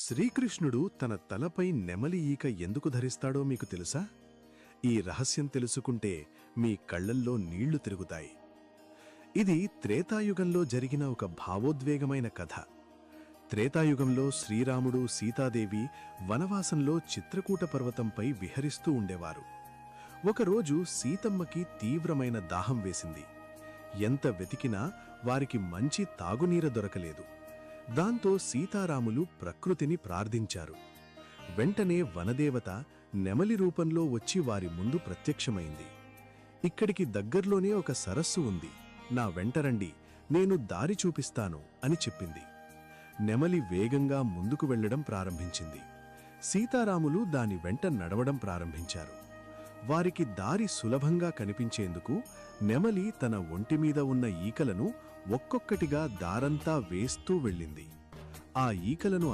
శ్రీకృష్ణుడు తన తలపై నెమలి ఈక ఎందుకు ధరిస్తాడో మీకు తెలుసా? ఈ రహస్యం తెలుసుకుంటే మీ కళ్లల్లో నీళ్లు తిరుగుతాయి. ఇది త్రేతాయుగంలో జరిగిన ఒక భావోద్వేగమైన కథ. త్రేతాయుగంలో శ్రీరాముడు సీతాదేవి వనవాసంలో చిత్రకూట పర్వతంపై విహరిస్తూ ఉండేవారు. ఒకరోజు సీతమ్మకి తీవ్రమైన దాహం వేసింది. ఎంత వెతికినా వారికి మంచి తాగునీరు దొరకలేదు. దాంతో సీతారాములు ప్రకృతిని ప్రార్థించారు. వెంటనే వనదేవత నెమలి రూపంలో వచ్చి వారి ముందు ప్రత్యక్షమైంది. ఇక్కడికి దగ్గర్లోనే ఒక సరస్సు ఉంది, నా వెంటరండి, నేను దారి చూపిస్తాను అని చెప్పింది. నెమలి వేగంగా ముందుకు వెళ్లడం ప్రారంభించింది. సీతారాములు దాని వెంట నడవడం ప్రారంభించారు. వారికి దారి సులభంగా కనిపించేందుకు నెమలి తన ఒంటిమీద ఉన్న ఈకలను ఒక్కొక్కటిగా దారంతా వేస్తూ వెళ్ళింది. ఆ ఈకలను